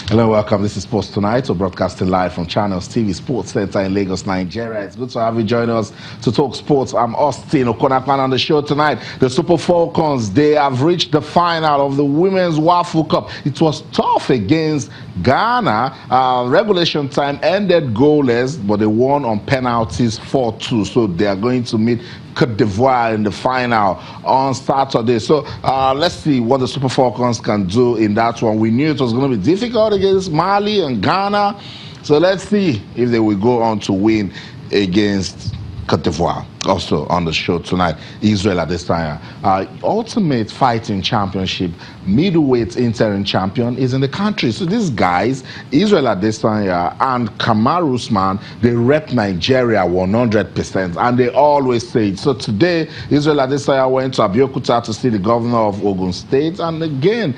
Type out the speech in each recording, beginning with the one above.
Hello, welcome. This is Sports Tonight. We're broadcasting live from Channels TV Sports Center in Lagos, Nigeria. It's good to have you join us to talk sports. I'm Austin Okonakwan on the show tonight. The Super Falcons, they have reached the final of the Women's Waffle Cup. It was tough against Ghana. Regulation time ended goalless, but they won on penalties 4-2. So they are going to meet Côte d'Ivoire in the final on Saturday. So let's see what the Super Falcons can do in that one. We knew it was going to be difficult against Mali and Ghana. So let's see if they will go on to win against Côte d'Ivoire. Also on the show tonight, Israel Adesanya, Ultimate Fighting Championship middleweight interim champion, is in the country. So these guys, Israel Adesanya and Kamaru Usman, they rep Nigeria 100%, and they always say it. So today, Israel Adesanya went to Abeokuta to see the governor of Ogun State, and again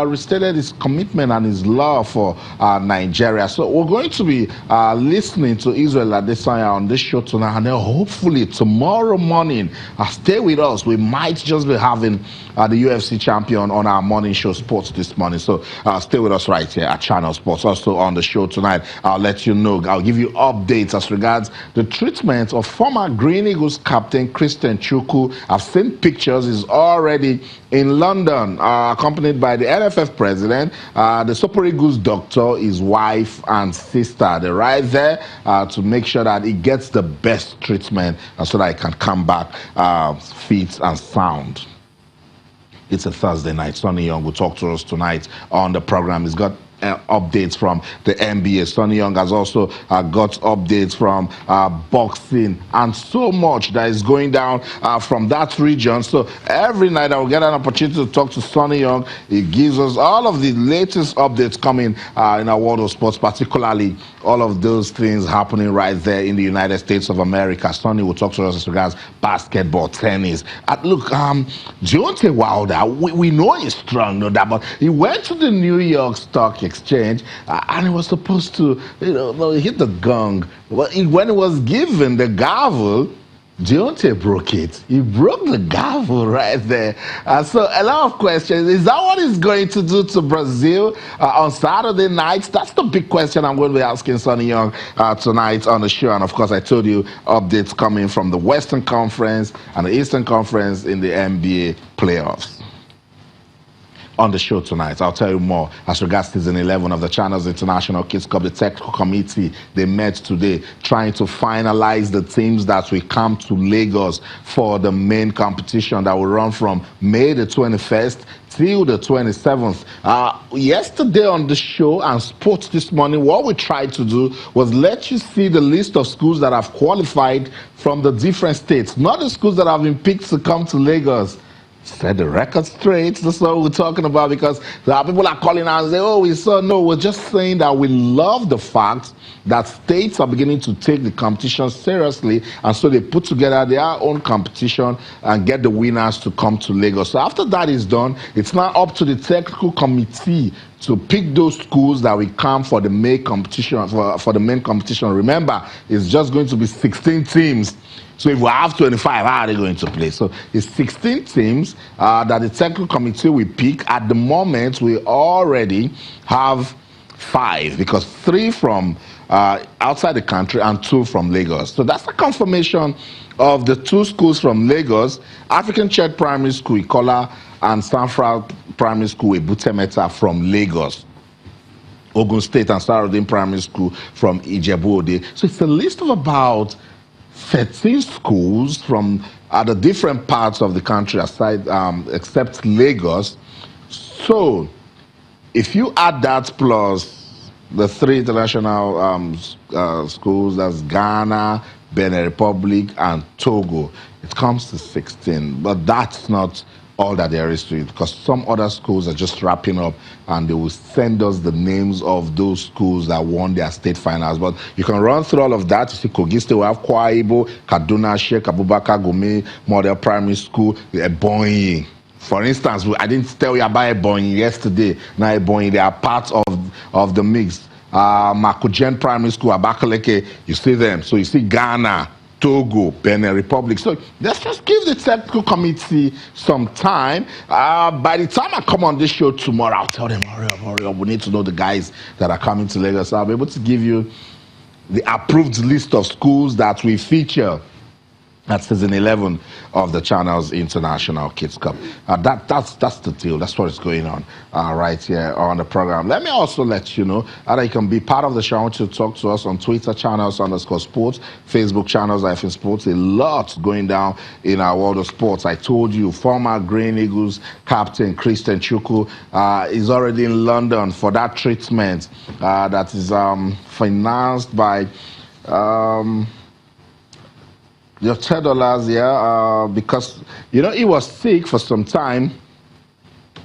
restated his commitment and his love for Nigeria. So we're going to be listening to Israel Adesanya on this show tonight, and then hopefully tomorrow morning, stay with us. We might just be having the UFC champion on our morning show Sports this morning. So stay with us right here at Channel Sports. Also on the show tonight, I'll let you know, I'll give you updates as regards the treatment of former Green Eagles captain Christian Chukwu. I've seen pictures. He's already in London, accompanied by the NFF president, the Super Eagles doctor, his wife and sister. They're right there to make sure that he gets the best treatment so that he can come back fit and sound. It's a Thursday night. Sonny Young will talk to us tonight on the program. He's got updates from the NBA. Sonny Young has also got updates from boxing and so much that is going down from that region. So every night I will get an opportunity to talk to Sonny Young. He gives us all of the latest updates coming in our world of sports, particularly all of those things happening right there in the United States of America. Sonny will talk to us as regards basketball, tennis. Look, Deontay Wilder, we know he's strong, no doubt, but he went to the New York Stock Exchange and he was supposed to, hit the gong. But when he was given the gavel, Deontay broke it. He broke the gavel right there. So a lot of questions. Is that what he's going to do to Brazil on Saturday night? That's the big question I'm going to be asking Sonny Young tonight on the show. And of course, I told you updates coming from the Western Conference and the Eastern Conference in the NBA playoffs. On the show tonight, I'll tell you more as regards season 11 of the Channels International Kids Cup. The technical committee, they met today trying to finalize the teams that will come to Lagos for the main competition that will run from May the 21st till the 27th. Yesterday on the show and Sports this morning, what we tried to do was let you see the list of schools that have qualified from the different states, not the schools that have been picked to come to Lagos. Set the record straight. That's what we're talking about, because people are calling out and say, oh, we saw. No, we're just saying that we love the fact that states are beginning to take the competition seriously, and so they put together their own competition and get the winners to come to Lagos. So after that is done, it's now up to the technical committee to pick those schools that will come for the main competition. For the main competition, remember, it's just going to be 16 teams. So if we have 25, how are they going to play? So it's 16 teams that the technical committee will pick. At the moment, we already have 5, because 3 from outside the country and 2 from Lagos. So that's a confirmation of the 2 schools from Lagos: African Church Primary School, Ikola, and Sanfra Primary School, Ebutemeta, from Lagos. Ogun State and Sarodin Primary School from Ijebu-Ode. So it's a list of about 13 schools from the different parts of the country aside, except Lagos. So if you add that plus the 3 international schools, that's Ghana, Benin Republic, and Togo, it comes to 16. But that's not all that there is to it, because some other schools are just wrapping up and they will send us the names of those schools that won their state finals. But you can run through all of that. You see Kogi State, we have Kwa Ibo, Kaduna, Sheikh Abubakar Gumi Model Primary School, Ebonyi. For instance, I didn't tell you about Ebonyi yesterday. Now Ebonyi, they are part of the mix. Makujen Primary School, Abakaleke, you see them. So you see Ghana, Togo, Benin Republic. So let's just give the technical committee some time. By the time I come on this show tomorrow, I'll tell them, hurry up. We need to know the guys that are coming to Lagos. I'll be able to give you the approved list of schools that we feature at season 11 of the channel's International Kids Cup. That's the deal. That's what is going on right here on the program. Let me also let you know that you can be part of the show. I want you to talk to us on Twitter, channels_sports, Facebook, channels-sports. A lot going down in our world of sports. I told you, former Green Eagles captain Christian Chukwu is already in London for that treatment that is financed by your $10, yeah, because, you know, he was sick for some time,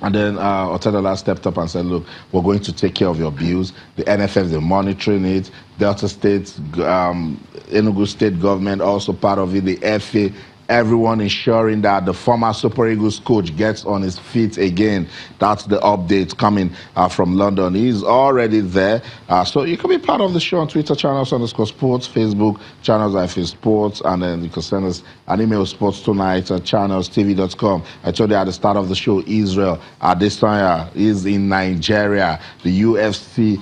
and then $10 stepped up and said, look, we're going to take care of your bills. The NFF, they're monitoring it. Delta State, Enugu State government, also part of it, the FA, everyone ensuring that the former Super Eagles coach gets on his feet again. That's the update coming from London. He's already there. So you can be part of the show on Twitter, channels_sports, Facebook, channels-sports, and then you can send us an email, sportstonight at channelstv.com. I told you at the start of the show, Israel Adesanya is in Nigeria, the UFC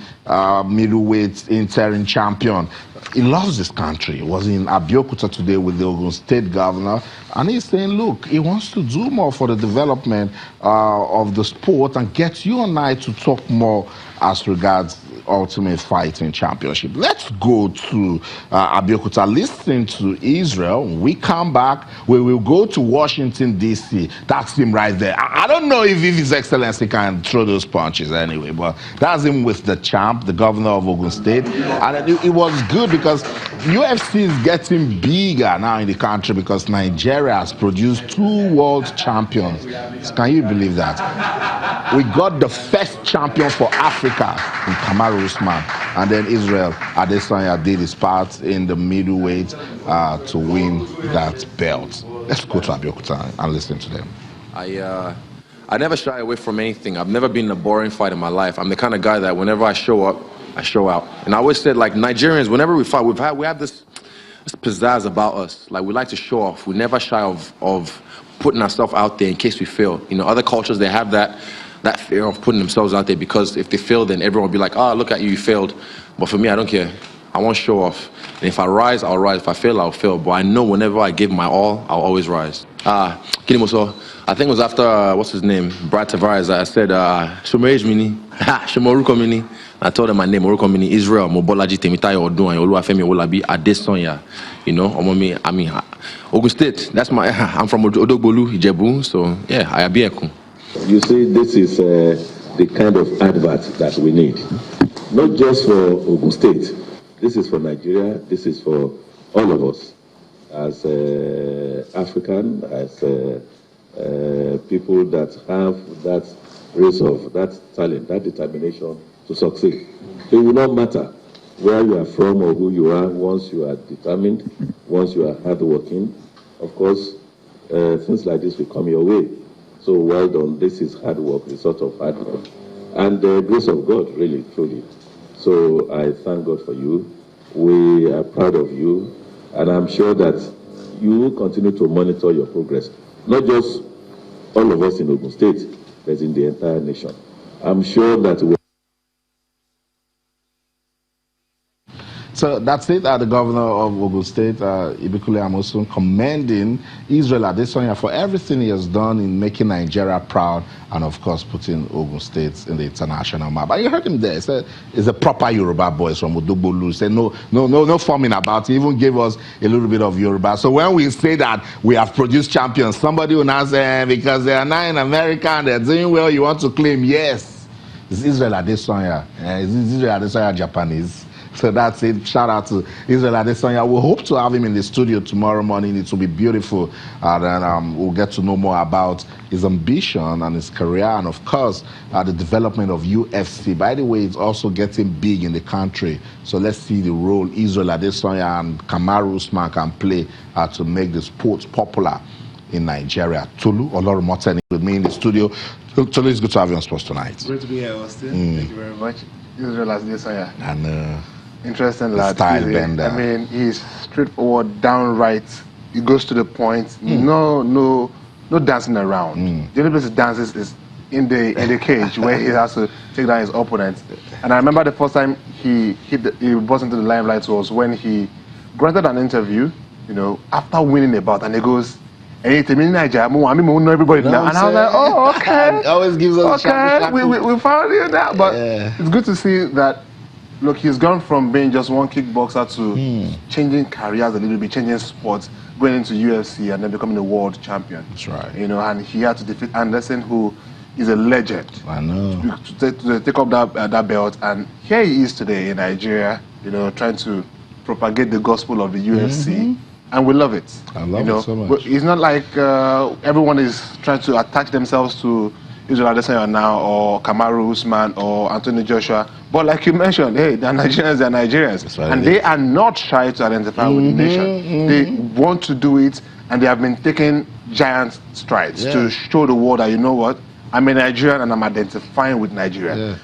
middleweight interim champion. He loves this country. He was in Abeokuta today with the Ogun State governor, and he's saying, look, he wants to do more for the development of the sport and get you and I to talk more as regards Ultimate Fighting Championship. Let's go to Abeokuta, listen to Israel. When we come back, we will go to Washington, D.C. That's him right there. I don't know if His Excellency can throw those punches anyway, but that's him with the champ, the governor of Ogun State. And it was good because UFC is getting bigger now in the country because Nigeria has produced 2 world champions. Can you believe that? We got the first champion for Africa in Kamaru Usman, and then Israel Adesanya did his part in the middleweight to win that belt. Let's go to Abeokuta and listen to them. I never shy away from anything. I've never been in a boring fight in my life. I'm the kind of guy that whenever I show up, I show out. And I always said, like, Nigerians, whenever we fight, we have this pizzazz about us. Like, we like to show off. We never shy of putting ourselves out there in case we fail. You know, other cultures, they have that fear of putting themselves out there because if they fail, then everyone will be like, oh, look at you, you failed. But for me, I don't care. I won't show off. And if I rise, I'll rise. If I fail, I'll fail. But I know whenever I give my all, I'll always rise. Kinimoso, I think it was after, what's his name, Brad Tavares, I said, Shomerej Mini, Shomoruko Mini. I told him my name, Oruko Mini, Israel, Mobolaji, Temitayo, Odun, and Oluwafemi Olabi, Adesanya. You know, I mean, Ogun State, that's I'm from Odogbolu, Ijebu, so yeah, I be Eku. You see, this is the kind of advert that we need. Not just for Ogun State. This is for Nigeria. This is for all of us as African, as people that have that resolve, that talent, that determination to succeed. It will not matter where you are from or who you are once you are determined, once you are hardworking. Of course, things like this will come your way. So well done. This is hard work, the sort of hard work. And the grace of God, really, truly. So I thank God for you. We are proud of you. And I'm sure that you will continue to monitor your progress. Not just all of us in Ogun State, but in the entire nation. I'm sure that we So that's it. The governor of Ogun State, Ibikule Amosun, commending Israel Adesanya for everything he has done in making Nigeria proud and, of course, putting Ogun State in the international map. And you heard him there. He said he's a proper Yoruba boy from Odogbolu. He said no forming about it. He even gave us a little bit of Yoruba. So when we say that we have produced champions, somebody will now say, because they are now in America and they're doing well, you want to claim, yes, it's Israel Adesanya. It's Israel Adesanya Japanese. So that's it. Shout out to Israel Adesanya. We hope to have him in the studio tomorrow morning. It will be beautiful. And then we'll get to know more about his ambition and his career and, of course, the development of UFC. By the way, it's also getting big in the country. So let's see the role Israel Adesanya and Kamaru Usman can play to make the sport popular in Nigeria. Tolu Olorumoteni with me in the studio. Tolu, it's good to have you on Sports Tonight. Great to be here, Austin. Thank you very much. Israel Adesanya. And Interesting lad. Style bender. I mean, he's straightforward, downright. He goes to the point. No dancing around. The only place he dances is in the cage where he has to take down his opponent. And I remember the first time he burst into the limelight was when he granted an interview, after winning a bout, and he goes, "Hey, I know everybody now." And I was like, "Oh, okay." Always gives us okay. We found you now, but it's good to see that. Look, he's gone from being just one kickboxer to changing careers a little bit, changing sports, going into UFC and then becoming a world champion. That's right. And he had to defeat Anderson, who is a legend. I know. To take up that belt, and here he is today in Nigeria, trying to propagate the gospel of the UFC, and we love it. I love it so much. It's not like everyone is trying to attach themselves to Israel Adesanya now, or Kamaru Usman, or Anthony Joshua. But like you mentioned, hey, they're Nigerians. And they are not shy to identify with the nation. They want to do it, and they have been taking giant strides to show the world that, you know what, I'm a Nigerian and I'm identifying with Nigeria.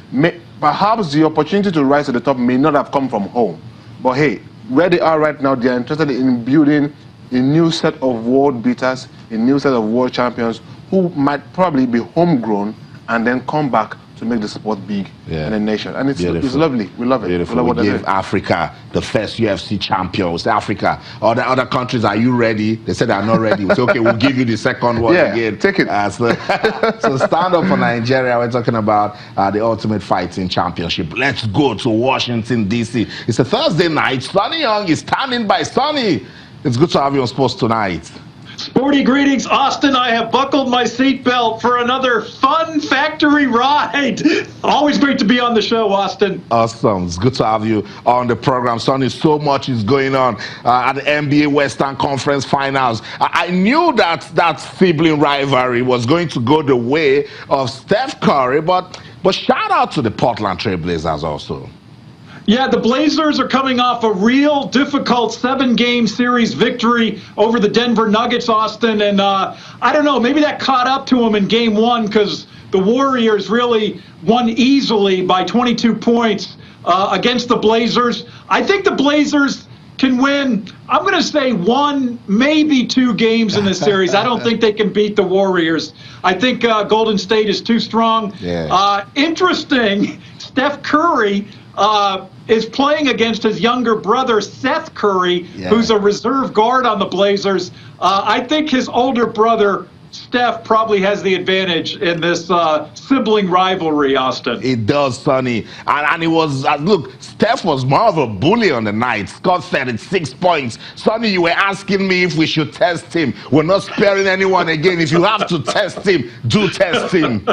Perhaps the opportunity to rise to the top may not have come from home. But hey, where they are right now, they're interested in building a new set of world beaters, a new set of world champions who might probably be homegrown and then come back to make the sport big in the nation. And it's lovely. We love it. Beautiful. We give Africa the first UFC champion. We say, Africa, other countries, are you ready? They said they're not ready. We say, okay, we'll give you the second one again. Take it. So stand up for Nigeria. We're talking about the Ultimate Fighting Championship. Let's go to Washington, D.C. It's a Thursday night. Sonny Young is standing by. Sonny, it's good to have you on Sports Tonight. Sporty greetings, Austin. I have buckled my seatbelt for another fun factory ride. Always great to be on the show, Austin. Awesome. It's good to have you on the program. Sonny, so much is going on at the NBA Western Conference Finals. I knew that sibling rivalry was going to go the way of Steph Curry, but shout out to the Portland Trail Blazers also. Yeah, the Blazers are coming off a real difficult 7-game series victory over the Denver Nuggets, Austin. And I don't know, maybe that caught up to them in Game 1 because the Warriors really won easily by 22 points against the Blazers. I think the Blazers can win, I'm going to say 1, maybe 2 games in this series. I don't think they can beat the Warriors. I think Golden State is too strong. Interesting, Steph Curry is playing against his younger brother, Seth Curry, who's a reserve guard on the Blazers. I think his older brother, Steph, probably has the advantage in this sibling rivalry, Austin. It does, Sonny. And it was, look, Steph was more of a bully on the night. Scored 36 points. Sonny, you were asking me if we should test him. We're not sparing anyone again. If you have to test him, do test him.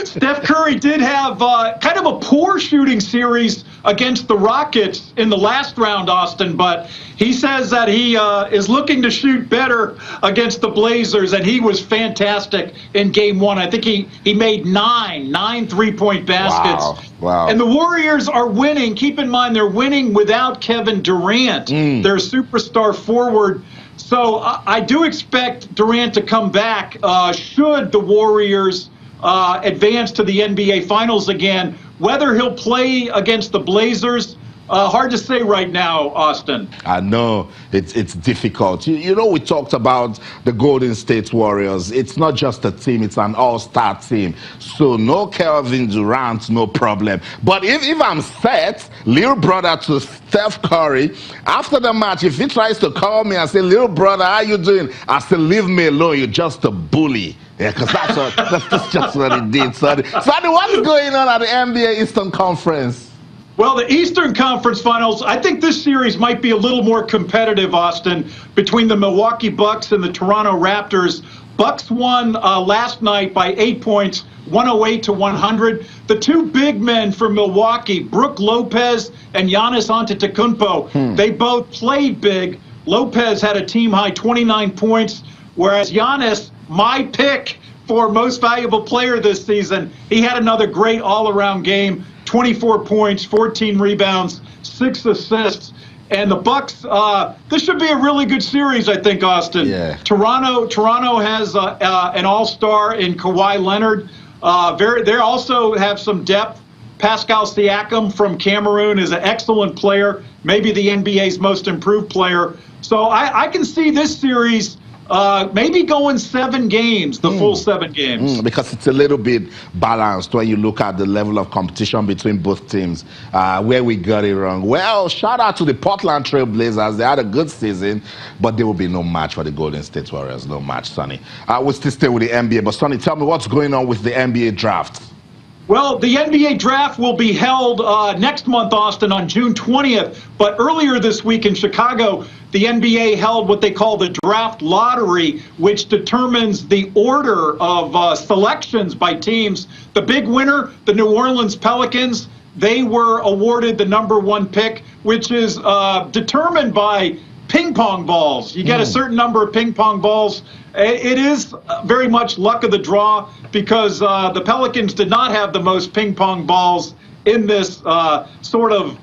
Steph Curry did have kind of a poor shooting series against the Rockets in the last round, Austin, but he says that he is looking to shoot better against the Blazers, and he was fantastic in Game 1. I think he made 9 3-point baskets. Wow. And the Warriors are winning. Keep in mind, they're winning without Kevin Durant, their superstar forward. So I do expect Durant to come back should the Warriors advance to the NBA Finals again. Whether he'll play against the Blazers, hard to say right now, Austin. I know it's difficult. You know, we talked about the Golden State Warriors. It's not just a team, it's an all-star team. So no Kevin Durant, no problem. But if I'm set, little brother to Steph Curry, after the match, if he tries to call me and say, little brother, how you doing? I say, leave me alone, you're just a bully. Yeah, because that's just what he did. So what's going on at the NBA Eastern Conference? Well, the Eastern Conference Finals, I think this series might be a little more competitive, Austin, between the Milwaukee Bucks and the Toronto Raptors. Bucks won last night by 8 points, 108-100. The two big men from Milwaukee, Brook Lopez and Giannis Antetokounmpo, they both played big. Lopez had a team-high 29 points, whereas Giannis, my pick for most valuable player this season, he had another great all-around game. 24 points, 14 rebounds, 6 assists. And the Bucks, this should be a really good series, I think, Austin. Yeah. Toronto has an all-star in Kawhi Leonard. They also have some depth Pascal Siakam from Cameroon is an excellent player, maybe the NBA's most improved player. So I can see this series maybe going 7 games, the full 7 games. Because it's a little bit balanced when you look at the level of competition between both teams. Where we got it wrong. Well, shout out to the Portland Trail Blazers. They had a good season, but there will be no match for the Golden State Warriors. No match, Sonny. We'll still stay with the NBA. But, Sonny, tell me what's going on with the NBA draft. Well, the NBA draft will be held next month, Austin, on June 20th. But earlier this week in Chicago, the NBA held what they call the draft lottery, which determines the order of selections by teams. The big winner, the New Orleans Pelicans, they were awarded the #1 pick, which is determined by ping pong balls. You get a certain number of ping pong balls. It is very much luck of the draw because the Pelicans did not have the most ping pong balls in this sort of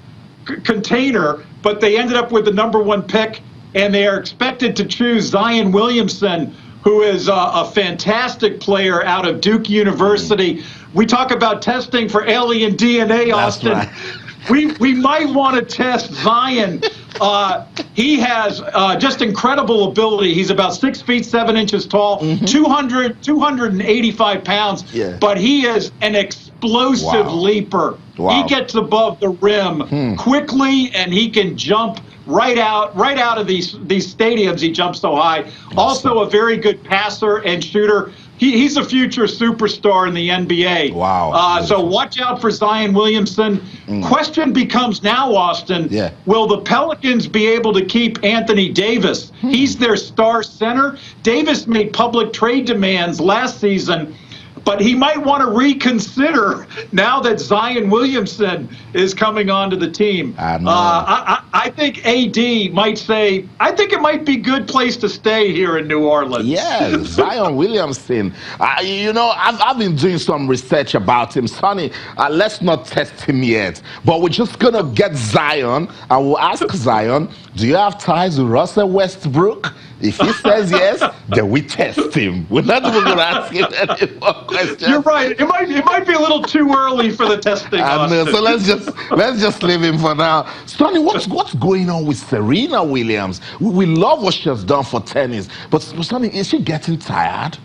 container, but they ended up with the #1 pick, and they are expected to choose Zion Williamson, who is a fantastic player out of Duke University. We talk about testing for alien DNA, Austin. That's right. We might want to test Zion. He has just incredible ability. He's about 6 feet 7 inches tall, 285 pounds, but he is an explosive leaper. He gets above the rim quickly, and he can jump right out of these stadiums. He jumps so high. Also a very good passer and shooter. He's a future superstar in the NBA. So watch out for Zion Williamson. Question becomes now, Austin, will the Pelicans be able to keep Anthony Davis? He's their star center. Davis made public trade demands last season, but he might want to reconsider now that Zion Williamson is coming onto the team. I think AD might say, I think it might be a good place to stay here in New Orleans. Yeah, Zion Williamson. I've been doing some research about him. Sonny, let's not test him yet, but we're just going to get Zion, and we'll ask Zion, do you have ties with Russell Westbrook? If he says yes, then we test him. We're not even going to ask him any more questions. You're right. It might be a little too early for the testing. So let's just leave him for now. Sonny, what's going on with Serena Williams? We love what she has done for tennis, but Sonny, is she getting tired?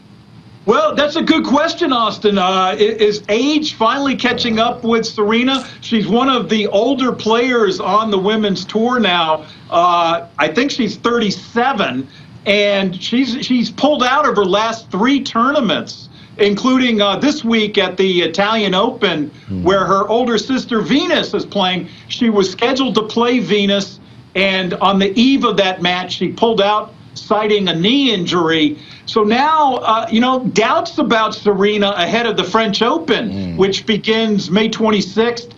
Well, that's a good question, Austin. Is age finally catching up with Serena? She's one of the older players on the women's tour now. I think she's 37, and she's pulled out of her last 3 tournaments, including this week at the Italian Open, where her older sister Venus is playing. She was scheduled to play Venus, and on the eve of that match, she pulled out, citing a knee injury. So now, doubts about Serena ahead of the French Open, which begins May 26th.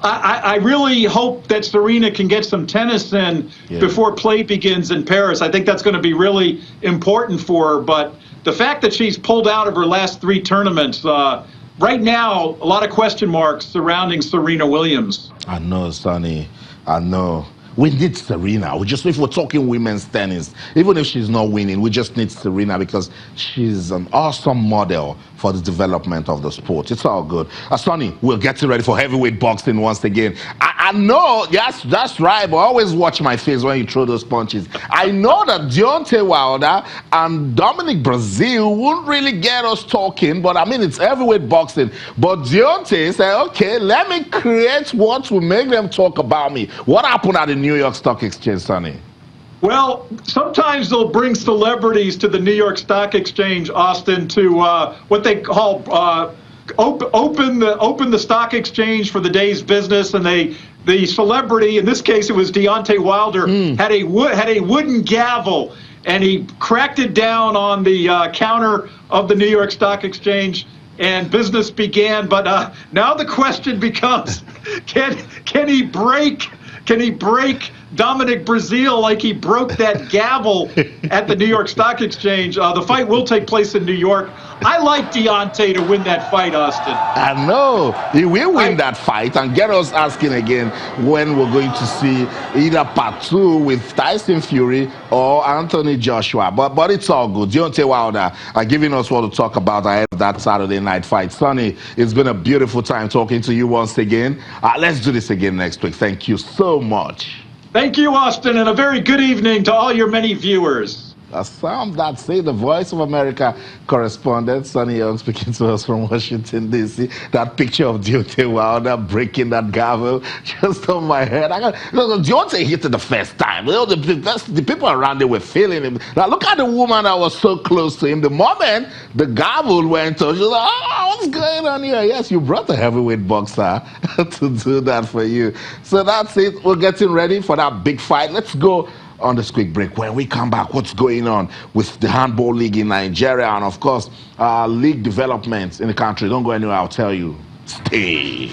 I really hope that Serena can get some tennis in before play begins in Paris. I think that's going to be really important for her. But the fact that she's pulled out of her last 3 tournaments, right now, a lot of question marks surrounding Serena Williams. I know, Sonny. I know. We need Serena. If we're talking women's tennis, even if she's not winning, we just need Serena because she's an awesome model for the development of the sport. It's all good. Sonny, we're getting ready for heavyweight boxing once again. I know, yes, that's right, but always watch my face when you throw those punches. I know that Deontay Wilder and Dominic Brazil won't really get us talking, but I mean, it's heavyweight boxing. But Deontay said, okay, let me create what will make them talk about me. What happened at the New York Stock Exchange, Sonny? Well, sometimes they'll bring celebrities to the New York Stock Exchange, Austin, to what they call open the stock exchange for the day's business, and the celebrity, in this case it was Deontay Wilder, had a wooden gavel, and he cracked it down on the counter of the New York Stock Exchange, and business began. But now the question becomes, can he break Dominic Breazeale like he broke that gavel at the New York Stock Exchange. The fight will take place in New York. I like Deontay to win that fight, Austin. I know. He will win that fight and get us asking again when we're going to see either part 2 with Tyson Fury or Anthony Joshua. But it's all good. Deontay Wilder are giving us what to talk about ahead of that Saturday night fight. Sonny, it's been a beautiful time talking to you once again. Let's do this again next week. Thank you so much. Thank you, Austin, and a very good evening to all your many viewers. Some that say the Voice of America correspondent, Sonny Young, speaking to us from Washington, D.C. That picture of Deontay Wilder breaking that gavel just on my head. Deontay hit it the first time. The people around him were feeling him. Now, look at the woman that was so close to him. The moment the gavel went on, she was like, oh, what's going on here? Yes, you brought a heavyweight boxer to do that for you. So that's it. We're getting ready for that big fight. Let's go on this quick break. When we come back, what's going on with the handball league in Nigeria and, of course, league developments in the country. Don't go anywhere. I'll tell you. Stay.